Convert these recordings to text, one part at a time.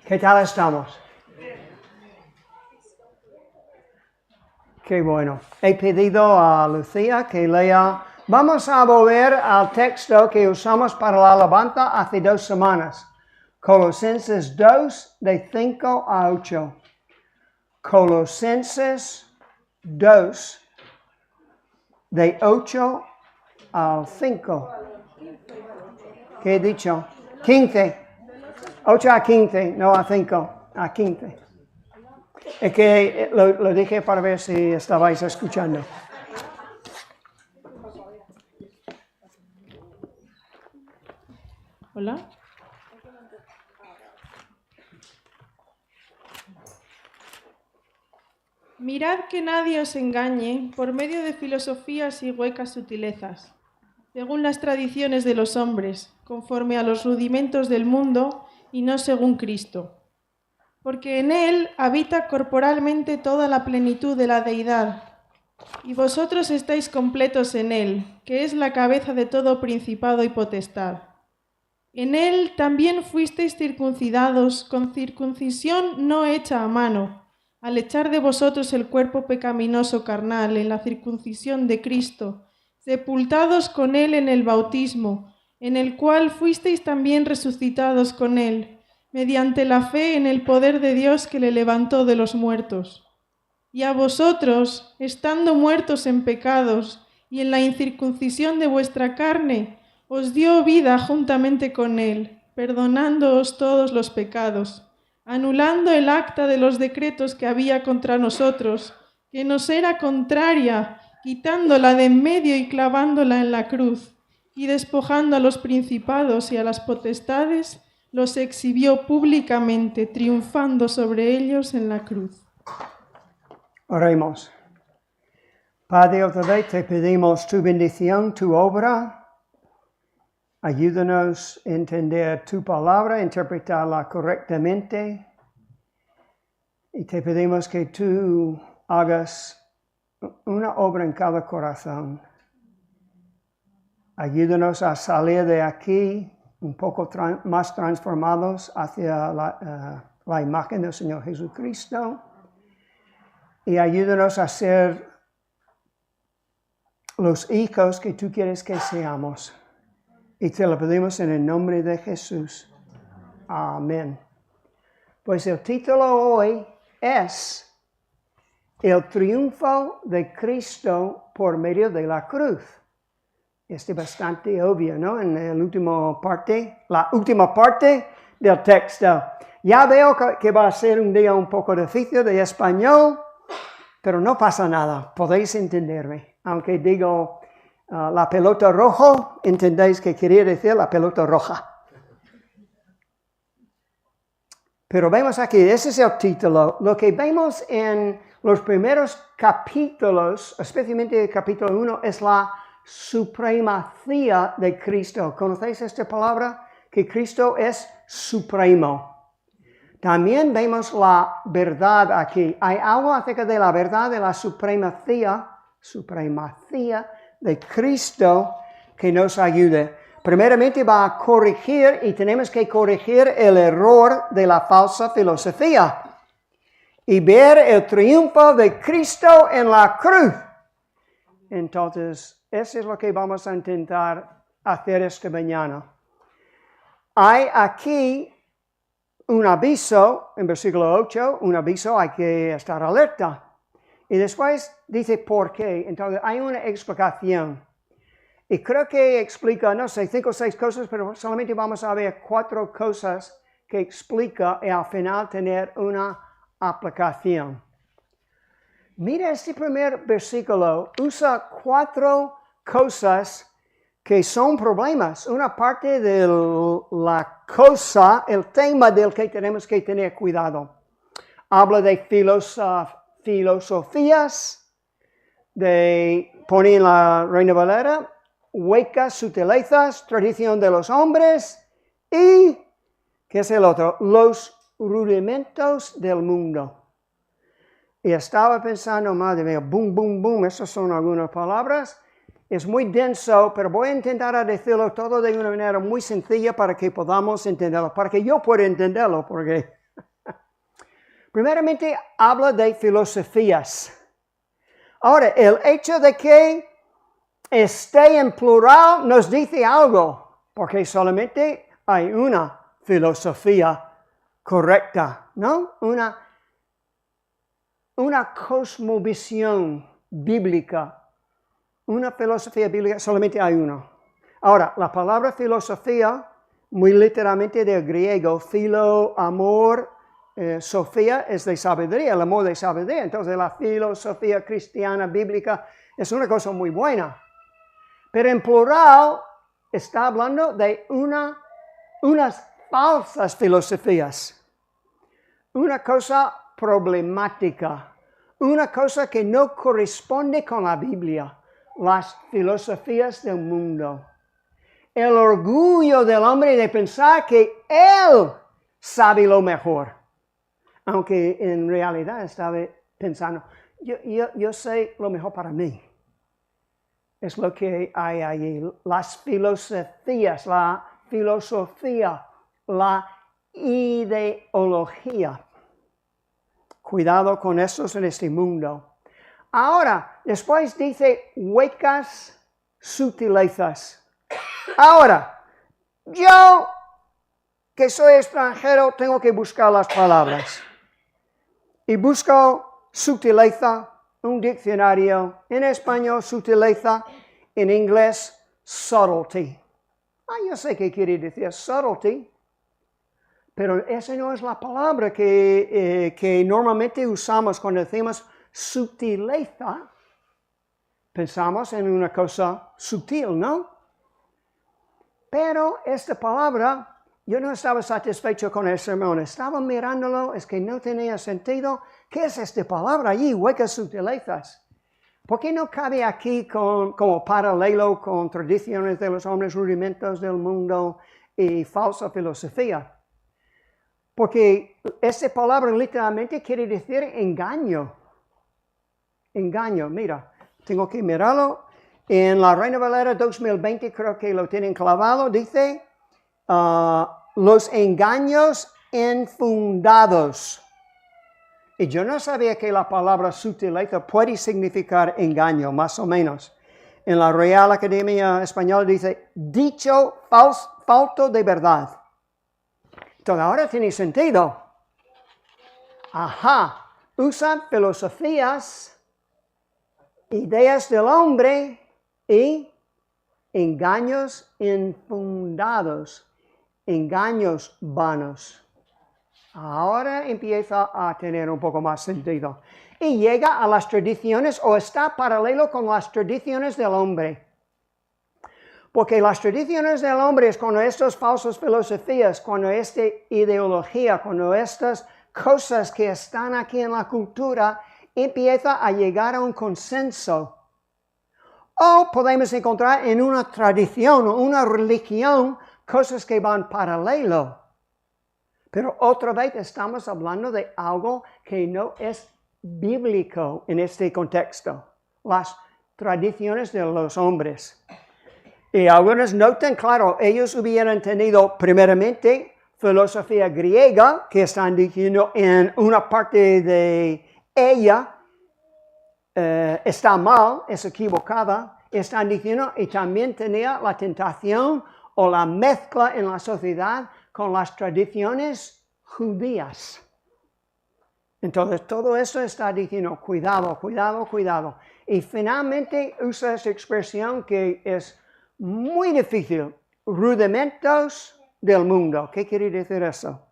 ¿Qué tal estamos? Qué bueno. He pedido a Lucía que lea. Vamos a volver al texto que usamos para la alabanza hace 2 semanas. Colosenses 2, de 5 a 8. Colosenses 2, de 8 al 5. ¿Qué he dicho? 15. 8 a 15, no a 5, a 15. Es que lo dije para ver si estabais escuchando. Hola. Mirad que nadie os engañe por medio de filosofías y huecas sutilezas, según las tradiciones de los hombres, conforme a los rudimentos del mundo y no según Cristo. Porque en Él habita corporalmente toda la plenitud de la deidad, y vosotros estáis completos en Él, que es la cabeza de todo principado y potestad. En Él también fuisteis circuncidados con circuncisión no hecha a mano, al echar de vosotros el cuerpo pecaminoso carnal en la circuncisión de Cristo, sepultados con Él en el bautismo, en el cual fuisteis también resucitados con Él, mediante la fe en el poder de Dios que le levantó de los muertos. Y a vosotros, estando muertos en pecados y en la incircuncisión de vuestra carne, os dio vida juntamente con Él, perdonándoos todos los pecados, anulando el acta de los decretos que había contra nosotros, que nos era contraria, quitándola de en medio y clavándola en la cruz, y despojando a los principados y a las potestades, los exhibió públicamente, triunfando sobre ellos en la cruz. Oremos. Padre, otra vez te pedimos tu bendición, tu obra. Ayúdanos a entender tu palabra, interpretarla correctamente. Y te pedimos que tú hagas una obra en cada corazón. Ayúdanos a salir de aquí un poco más transformados hacia la imagen del Señor Jesucristo. Y ayúdanos a ser los hijos que tú quieres que seamos. Y te lo pedimos en el nombre de Jesús. Amén. Pues el título hoy es El triunfo de Cristo por medio de la cruz. Es bastante obvio, ¿no? En la última parte del texto. Ya veo que va a ser un día un poco difícil de español, pero no pasa nada, podéis entenderme. Aunque digo la pelota roja, entendéis que quería decir la pelota roja. Pero vemos aquí, ese es el título. Lo que vemos en los primeros capítulos, especialmente el capítulo 1, es la supremacía de Cristo. ¿Conocéis esta palabra? Que Cristo es supremo. También vemos la verdad aquí. Hay algo acerca de la verdad de la supremacía de Cristo que nos ayude. Primeramente va a corregir y tenemos que corregir el error de la falsa filosofía y ver el triunfo de Cristo en la cruz. Entonces, eso es lo que vamos a intentar hacer esta mañana. Hay aquí un aviso, en versículo 8, un aviso, hay que estar alerta. Y después dice por qué. Entonces hay una explicación. Y creo que explica, no sé, 5 o 6 cosas, pero solamente vamos a ver 4 cosas que explica y al final tener una aplicación. Mira este primer versículo, usa 4 cosas que son problemas. Una parte de la cosa, el tema del que tenemos que tener cuidado. Habla de filosofías, pone en la Reina Valera, huecas sutilezas, tradición de los hombres y, ¿qué es el otro? Los rudimentos del mundo. Y estaba pensando, madre mía, boom, boom, boom, esas son algunas palabras. es muy denso, pero voy a intentar decirlo todo de una manera muy sencilla para que podamos entenderlo, para que yo pueda entenderlo, porque primeramente habla de filosofías. Ahora, el hecho de que esté en plural nos dice algo, porque solamente hay una filosofía correcta, ¿no? Una cosmovisión bíblica. Una filosofía bíblica, solamente hay una. Ahora, la palabra filosofía, muy literalmente del griego, philo, amor, sofía es de sabiduría, el amor de sabiduría. Entonces la filosofía cristiana bíblica es una cosa muy buena. Pero en plural está hablando de unas falsas filosofías. Una cosa problemática. Una cosa que no corresponde con la Biblia. Las filosofías del mundo. El orgullo del hombre de pensar que él sabe lo mejor. Aunque en realidad estaba pensando, yo sé lo mejor para mí. Es lo que hay allí. Las filosofías, la filosofía, la ideología. Cuidado con esos en este mundo. Ahora, después dice huecas sutilezas. Ahora, yo que soy extranjero tengo que buscar las palabras. Y busco sutileza, un diccionario, en español sutileza, en inglés subtlety. Yo sé qué quiere decir subtlety, pero esa no es la palabra que normalmente usamos cuando decimos sutileza. Pensamos en una cosa sutil, ¿no? Pero esta palabra, yo no estaba satisfecho con el sermón, estaba mirándolo, es que no tenía sentido. ¿Qué es esta palabra allí, huecas sutilezas? ¿Por qué no cabe aquí como paralelo con tradiciones de los hombres, rudimentos del mundo y falsa filosofía? Porque esta palabra literalmente quiere decir engaño. Engaño, mira, tengo que mirarlo. En la Reina Valera 2020 creo que lo tienen clavado, dice los engaños infundados. Y yo no sabía que la palabra sutileza puede significar engaño, más o menos. En la Real Academia Española dice dicho falto de verdad. Entonces ahora tiene sentido. Ajá, usan filosofías, ideas del hombre y engaños infundados, engaños vanos. Ahora empieza a tener un poco más sentido. Y llega a las tradiciones o está paralelo con las tradiciones del hombre. Porque las tradiciones del hombre es cuando estas falsas filosofías, cuando esta ideología, cuando estas cosas que están aquí en la cultura empieza a llegar a un consenso. O podemos encontrar en una tradición o una religión cosas que van paralelo. Pero otra vez estamos hablando de algo que no es bíblico en este contexto. Las tradiciones de los hombres. Y algunos notan, claro, ellos hubieran tenido primeramente filosofía griega, que están diciendo en una parte de ella está mal, es equivocada, están diciendo, y también tenía la tentación o la mezcla en la sociedad con las tradiciones judías. Entonces todo eso está diciendo, cuidado, cuidado, cuidado. Y finalmente usa esa expresión que es muy difícil, rudimentos del mundo. ¿Qué quiere decir eso?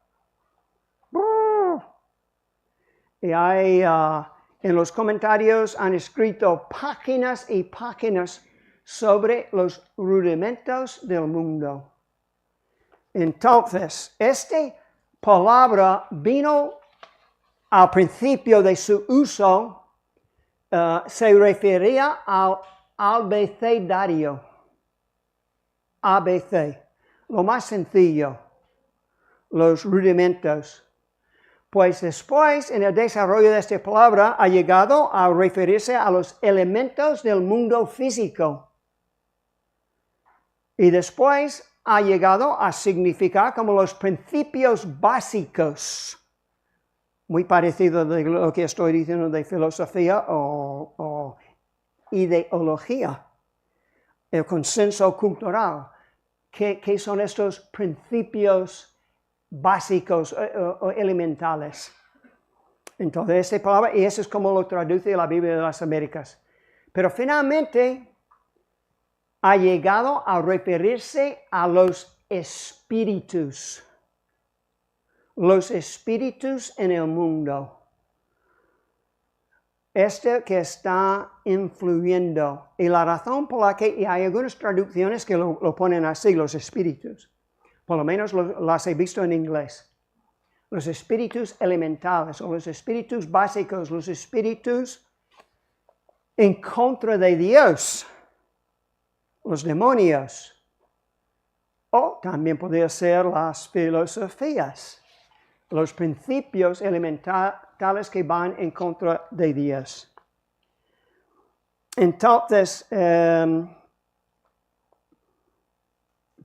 Y hay, en los comentarios han escrito páginas y páginas sobre los rudimentos del mundo. Entonces, esta palabra vino al principio de su uso, se refería al abecedario. ABC, lo más sencillo, los rudimentos. Pues después, en el desarrollo de esta palabra, ha llegado a referirse a los elementos del mundo físico. Y después ha llegado a significar como los principios básicos, muy parecido de lo que estoy diciendo de filosofía o ideología, el consenso cultural. ¿Qué son estos principios básicos o elementales? Entonces, esta palabra, y eso es como lo traduce la Biblia de las Américas. Pero finalmente ha llegado a referirse a los espíritus en el mundo. Este que está influyendo. Y la razón por la que, y hay algunas traducciones que lo ponen así, los espíritus. Por lo menos las he visto en inglés. Los espíritus elementales o los espíritus básicos, los espíritus en contra de Dios, los demonios. O también podría ser las filosofías, los principios elementales que van en contra de Dios. Entonces,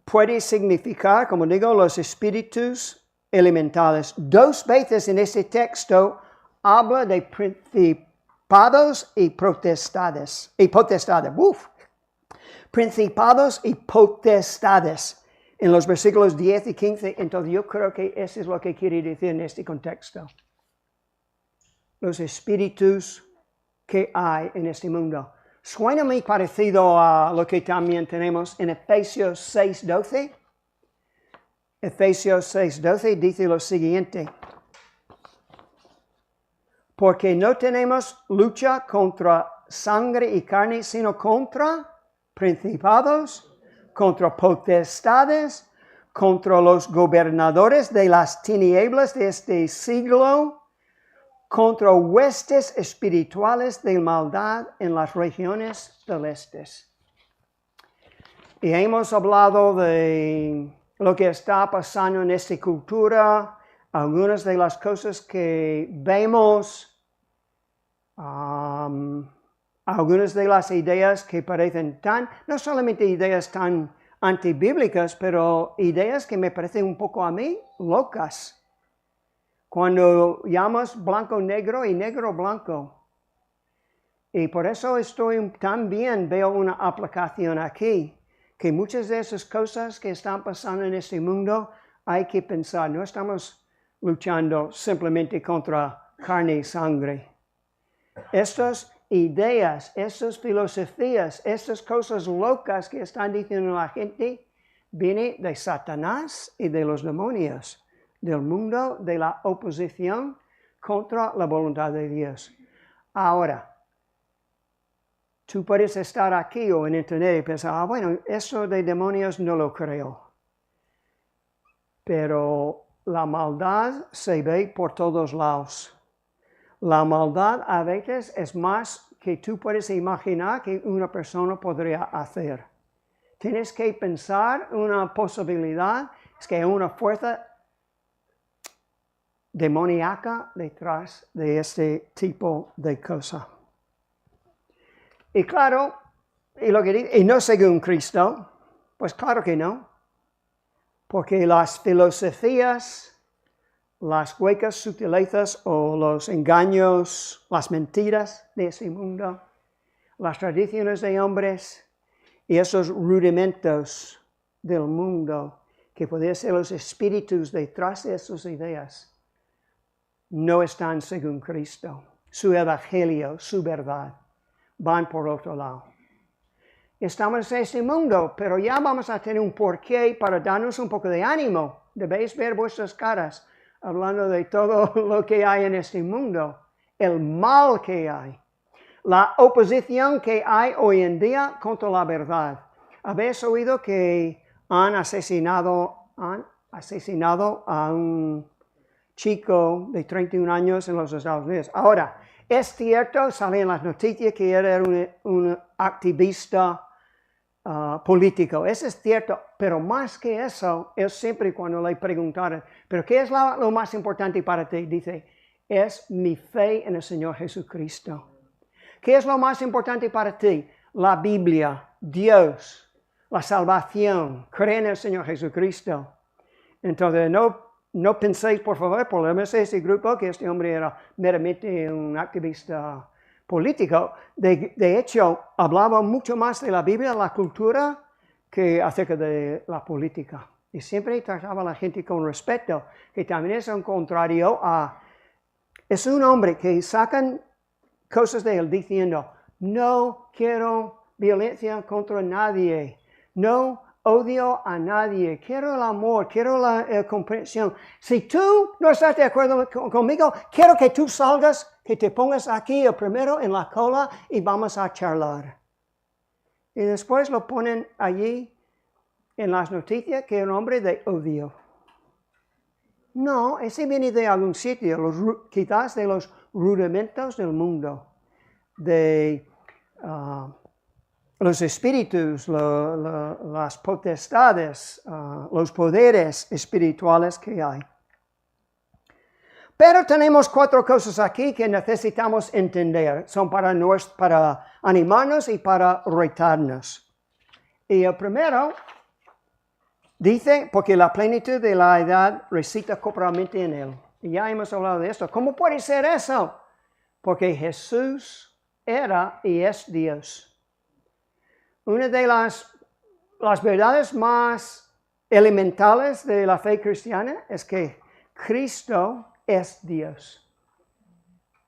puede significar, como digo, los espíritus elementales. 2 veces en este texto habla de principados y potestades. Principados y potestades. En los versículos 10 y 15, entonces yo creo que eso es lo que quiere decir en este contexto. Los espíritus que hay en este mundo. Suena muy parecido a lo que también tenemos en Efesios 6:12. Efesios 6:12 dice lo siguiente. Porque no tenemos lucha contra sangre y carne, sino contra principados, contra potestades, contra los gobernadores de las tinieblas de este siglo, contra huestes espirituales de maldad en las regiones celestes. Y hemos hablado de lo que está pasando en esta cultura, algunas de las cosas que vemos, algunas de las ideas que parecen no solamente ideas tan antibíblicas, pero ideas que me parecen un poco a mí locas. Cuando llamas blanco negro y negro blanco. Y por eso también veo una aplicación aquí, que muchas de esas cosas que están pasando en este mundo hay que pensar, no estamos luchando simplemente contra carne y sangre. Estas ideas, estas filosofías, estas cosas locas que están diciendo la gente, vienen de Satanás y de los demonios, del mundo de la oposición contra la voluntad de Dios. Ahora, tú puedes estar aquí o en internet y pensar, bueno, eso de demonios no lo creo. Pero la maldad se ve por todos lados. La maldad a veces es más que tú puedes imaginar que una persona podría hacer. Tienes que pensar una posibilidad, es que hay una fuerza demoníaca detrás de este tipo de cosa. Y claro, y no según Cristo, pues claro que no, porque las filosofías, las huecas sutilezas o los engaños, las mentiras de ese mundo, las tradiciones de hombres y esos rudimentos del mundo que podrían ser los espíritus detrás de esas ideas, no están según Cristo. Su evangelio, su verdad, van por otro lado. Estamos en este mundo, pero ya vamos a tener un porqué para darnos un poco de ánimo. Debéis ver vuestras caras hablando de todo lo que hay en este mundo, el mal que hay, la oposición que hay hoy en día contra la verdad. ¿Habéis oído que han asesinado a un chico de 31 años en los Estados Unidos? Ahora, es cierto, sale en las noticias que era un activista político, eso es cierto, pero más que eso, él siempre cuando le preguntaron, ¿pero qué es lo más importante para ti? Dice, es mi fe en el Señor Jesucristo. ¿Qué es lo más importante para ti? La Biblia, Dios, la salvación, creen en el Señor Jesucristo. Entonces, no penséis, por favor, por lo menos ese grupo, que este hombre era meramente un activista político. De hecho, hablaba mucho más de la Biblia, la cultura, que acerca de la política. Y siempre trataba a la gente con respeto, que también es un contrario a... Es un hombre que sacan cosas de él diciendo, no quiero violencia contra nadie, no odio a nadie, quiero el amor, quiero la comprensión. Si tú no estás de acuerdo conmigo, quiero que tú salgas, que te pongas aquí el primero en la cola y vamos a charlar. Y después lo ponen allí en las noticias que es un hombre de odio. No, ese viene de algún sitio, quizás de los rudimentos del mundo, de los espíritus, las potestades, los poderes espirituales que hay. Pero tenemos 4 cosas aquí que necesitamos entender. Son para animarnos y para retarnos. Y el primero dice, porque la plenitud de la edad reside corporalmente en él. Y ya hemos hablado de esto. ¿Cómo puede ser eso? Porque Jesús era y es Dios. Una de las verdades más elementales de la fe cristiana es que Cristo es Dios.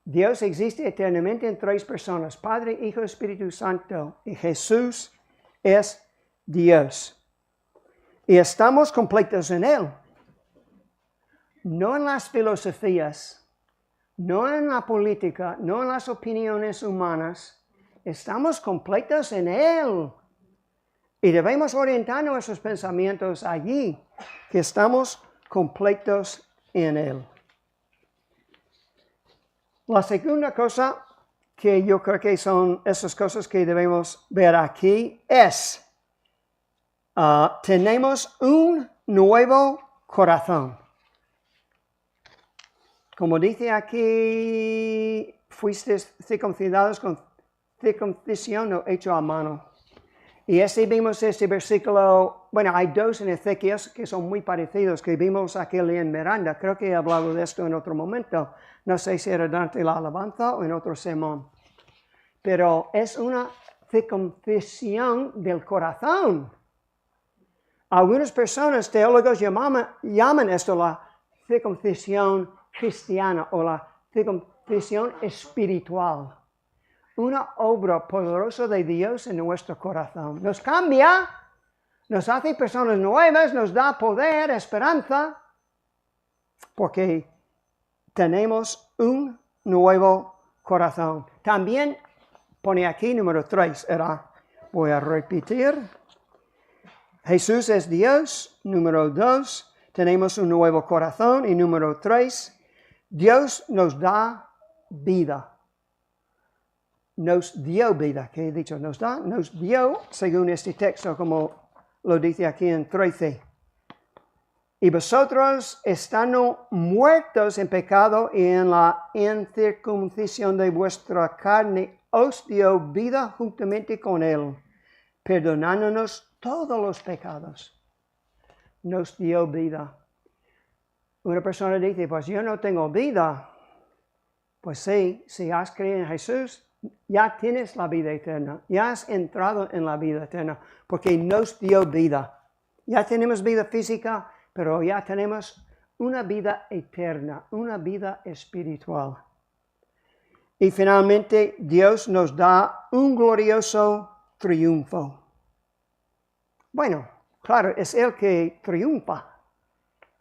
Dios existe eternamente en 3 personas, Padre, Hijo y Espíritu Santo. Y Jesús es Dios. Y estamos completos en Él. No en las filosofías, no en la política, no en las opiniones humanas. Estamos completos en Él. Y debemos orientar nuestros pensamientos allí, que estamos completos en Él. La segunda cosa que yo creo que son esas cosas que debemos ver aquí es, tenemos un nuevo corazón. Como dice aquí, fuisteis circuncidados con circuncisión no hecho a mano. Y así vimos este versículo, bueno, hay 2 en Ezequiel que son muy parecidos, que vimos aquí en Miranda. Creo que he hablado de esto en otro momento. No sé si era durante la alabanza o en otro sermón. Pero es una circuncisión del corazón. Algunas personas, teólogos, llaman esto la circuncisión cristiana o la circuncisión espiritual. Una obra poderosa de Dios en nuestro corazón. Nos cambia, nos hace personas nuevas, nos da poder, esperanza, porque tenemos un nuevo corazón. También pone aquí número 3, voy a repetir. Jesús es Dios. Número 2, tenemos un nuevo corazón. Y número 3, Dios nos da vida. Nos dio vida, que he dicho, nos dio, según este texto, como lo dice aquí en 13. Y vosotros, estando muertos en pecado y en la incircuncisión de vuestra carne, os dio vida juntamente con Él, perdonándonos todos los pecados. Nos dio vida. Una persona dice, pues yo no tengo vida. Pues sí, si has creído en Jesús, ya tienes la vida eterna, ya has entrado en la vida eterna, porque nos dio vida. Ya tenemos vida física, pero ya tenemos una vida eterna, una vida espiritual. Y finalmente, Dios nos da un glorioso triunfo. Bueno, claro, es Él que triunfa,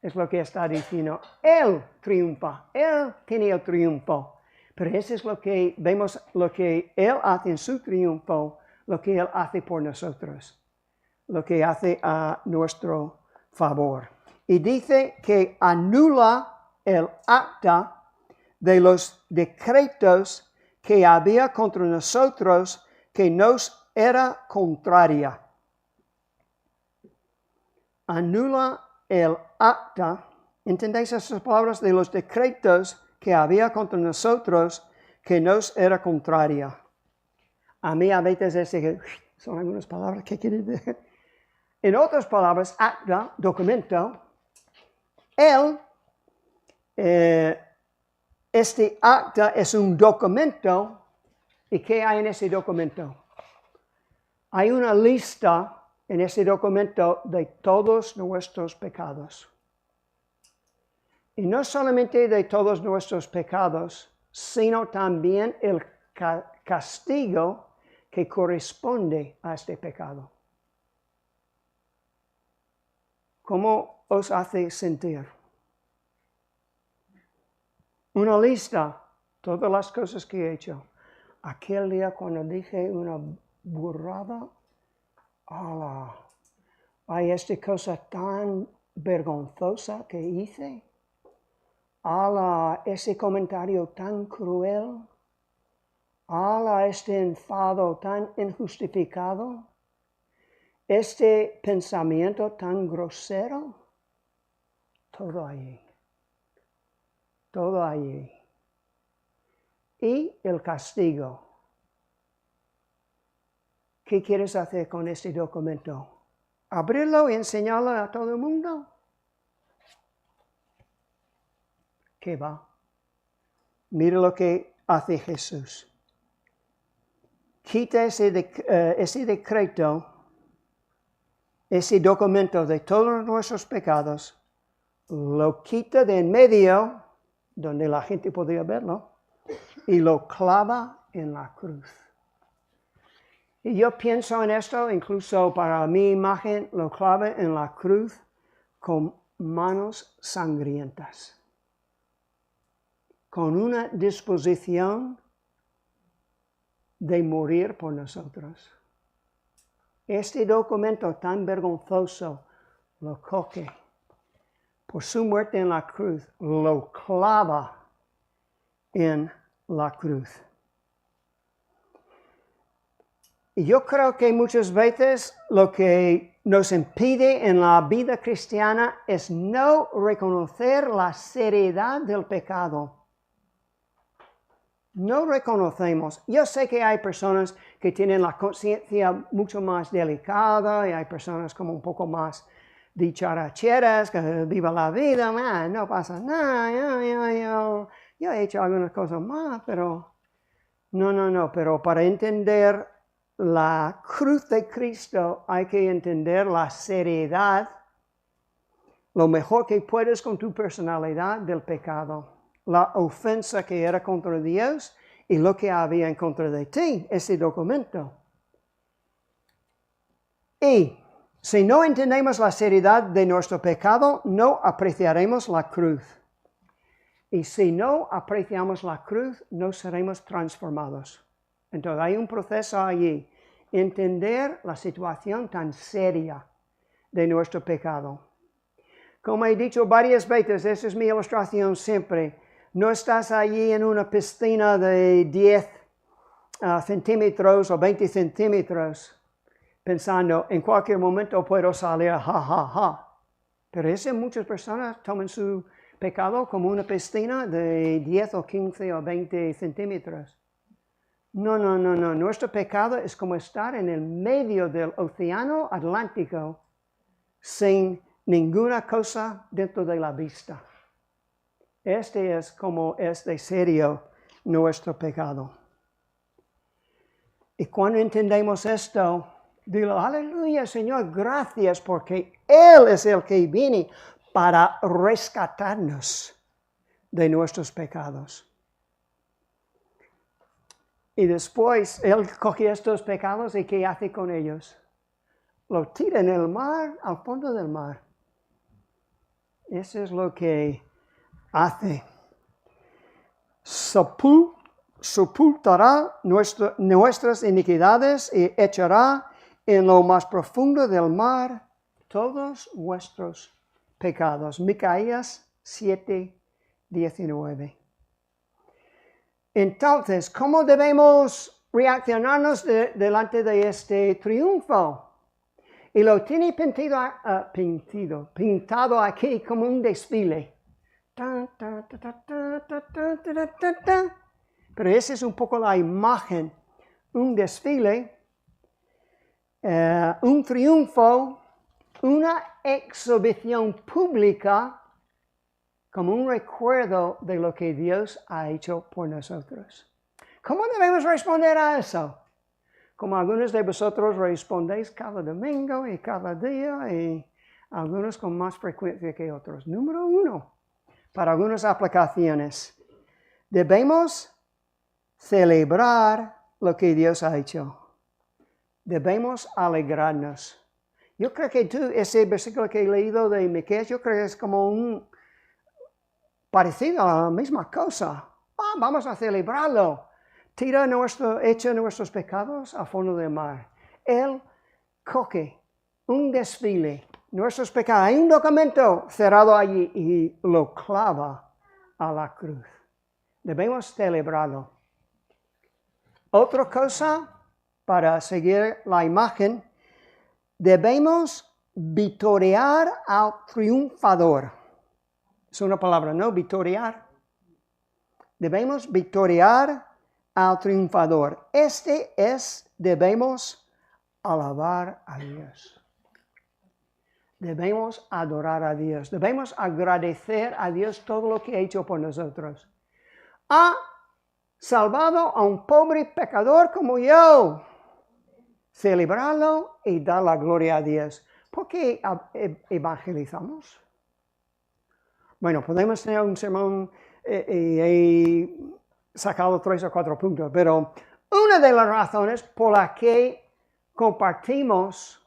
es lo que está diciendo. Él triunfa, Él tiene el triunfo. Pero eso es lo que vemos, lo que Él hace en su triunfo, lo que Él hace por nosotros, lo que hace a nuestro favor. Y dice que anula el acta de los decretos que había contra nosotros, que nos era contraria. Anula el acta, ¿entendéis esas palabras? De los decretos que había contra nosotros, que nos era contraria. A mí a veces son algunas palabras que quieren decir. En otras palabras, acta, documento, este acta es un documento. ¿Y qué hay en ese documento? Hay una lista en ese documento de todos nuestros pecados. Y no solamente de todos nuestros pecados, sino también el castigo que corresponde a este pecado. ¿Cómo os hace sentir? Una lista, todas las cosas que he hecho. Aquel día cuando dije una burrada, hay esta cosa tan vergonzosa que hice, ese comentario tan cruel, este enfado tan injustificado, este pensamiento tan grosero, todo allí. Todo allí. Y el castigo. ¿Qué quieres hacer con este documento? ¿Abrirlo y enseñarlo a todo el mundo? ¿Qué va? Mira lo que hace Jesús. Quita ese decreto, ese documento de todos nuestros pecados, lo quita de en medio, donde la gente podía verlo, y lo clava en la cruz. Y yo pienso en esto, incluso para mi imagen, lo clava en la cruz con manos sangrientas, con una disposición de morir por nosotros. Este documento tan vergonzoso lo coge. Por su muerte en la cruz, lo clava en la cruz. Y yo creo que muchas veces lo que nos impide en la vida cristiana es no reconocer la seriedad del pecado. No reconocemos. Yo sé que hay personas que tienen la conciencia mucho más delicada y hay personas como un poco más dicharacheras, que viva la vida, no pasa nada, yo he hecho algunas cosas más, pero no, pero para entender la cruz de Cristo hay que entender la seriedad, lo mejor que puedes con tu personalidad del pecado, la ofensa que era contra Dios y lo que había en contra de ti, ese documento. Y si no entendemos la seriedad de nuestro pecado, no apreciaremos la cruz. Y si no apreciamos la cruz, no seremos transformados. Entonces hay un proceso allí. Entender la situación tan seria de nuestro pecado. Como he dicho varias veces, esa es mi ilustración siempre. No estás allí en una piscina de 10 centímetros o 20 centímetros pensando, en cualquier momento puedo salir, ja. Pero muchas personas toman su pecado como una piscina de 10 o 15 o 20 centímetros. No. Nuestro pecado es como estar en el medio del océano Atlántico sin ninguna cosa dentro de la vista. Este es como es de serio nuestro pecado. Y cuando entendemos esto, digo, aleluya, Señor, gracias porque Él es el que viene para rescatarnos de nuestros pecados. Y después Él coge estos pecados y ¿qué hace con ellos? Lo tira en el mar, al fondo del mar. Eso es lo que hace. Sepultará nuestras iniquidades y echará en lo más profundo del mar todos vuestros pecados. Micaías 7:19. Entonces, ¿cómo debemos reaccionarnos delante de este triunfo? Y lo tiene pintado aquí como un desfile. Pero esa es un poco la imagen, un desfile, un triunfo una exhibición pública como un recuerdo de lo que Dios ha hecho por nosotros. ¿Cómo debemos responder a eso? Como algunos de vosotros respondéis cada domingo y cada día y algunos con más frecuencia que otros. Número 1, para algunas aplicaciones, debemos celebrar lo que Dios ha hecho. Debemos alegrarnos. Yo creo que ese versículo que he leído de Miqueas, yo creo que es como parecido a la misma cosa. Vamos a celebrarlo. Echa nuestros pecados al fondo del mar. Él coge un desfile, nuestros pecados. Hay un documento cerrado allí y lo clava a la cruz. Debemos celebrarlo. Otra cosa, para seguir la imagen, debemos victoriar al triunfador. Es una palabra, ¿no? Victoriar. Debemos victoriar al triunfador. Debemos alabar a Dios. Debemos adorar a Dios. Debemos agradecer a Dios todo lo que ha hecho por nosotros. Ha salvado a un pobre pecador como yo. Celebrarlo y dar la gloria a Dios. ¿Por qué evangelizamos? Bueno, podemos tener un sermón y he sacado 3 o 4 puntos, pero una de las razones por las que compartimos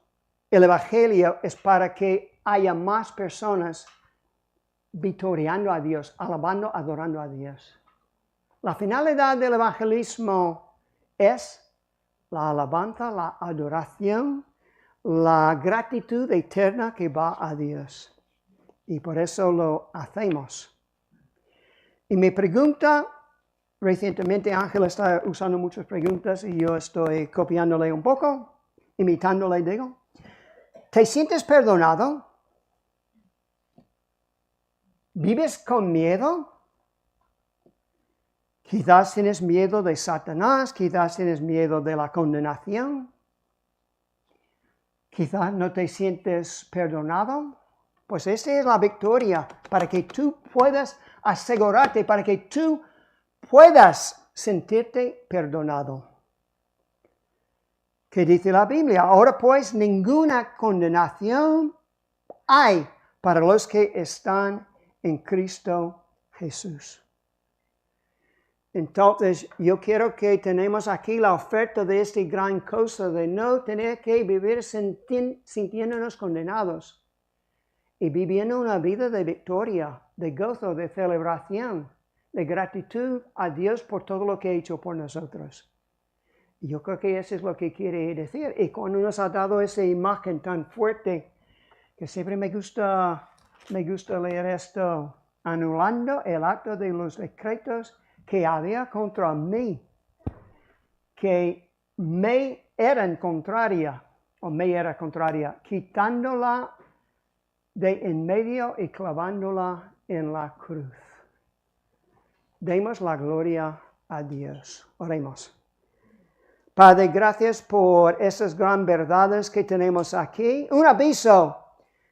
el Evangelio es para que haya más personas victoriando a Dios, alabando, adorando a Dios. La finalidad del evangelismo es la alabanza, la adoración, la gratitud eterna que va a Dios. Y por eso lo hacemos. Y mi pregunta, recientemente Ángel está usando muchas preguntas y yo estoy copiándole un poco, imitándole, digo. ¿Te sientes perdonado? ¿Vives con miedo? Quizás tienes miedo de Satanás, quizás tienes miedo de la condenación. Quizás no te sientes perdonado. Pues esa es la victoria, para que tú puedas asegurarte, para que tú puedas sentirte perdonado. ¿Qué dice la Biblia? Ahora pues ninguna condenación hay para los que están en Cristo Jesús. Entonces, yo quiero que tenemos aquí la oferta de esta gran cosa de no tener que vivir sintiéndonos condenados y viviendo una vida de victoria, de gozo, de celebración, de gratitud a Dios por todo lo que ha hecho por nosotros. Y yo creo que eso es lo que quiere decir. Y cuando nos ha dado esa imagen tan fuerte, que siempre me gusta leer esto, anulando el acto de los decretos que había contra mí, que me era contraria, quitándola de en medio y clavándola en la cruz. Demos la gloria a Dios. Oremos. Padre, gracias por esas gran verdades que tenemos aquí. Un aviso,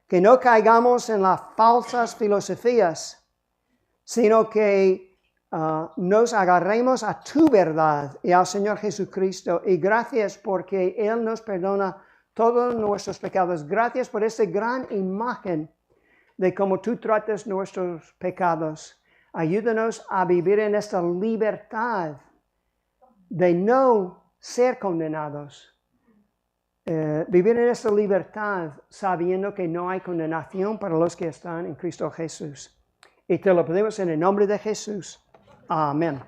que no caigamos en las falsas filosofías, sino que nos agarremos a tu verdad y al Señor Jesucristo. Y gracias porque Él nos perdona todos nuestros pecados. Gracias por esta gran imagen de cómo tú tratas nuestros pecados. Ayúdanos a vivir en esta libertad de no ser condenados. Vivir en esta libertad sabiendo que no hay condenación para los que están en Cristo Jesús. Y te lo pedimos en el nombre de Jesús. Amén.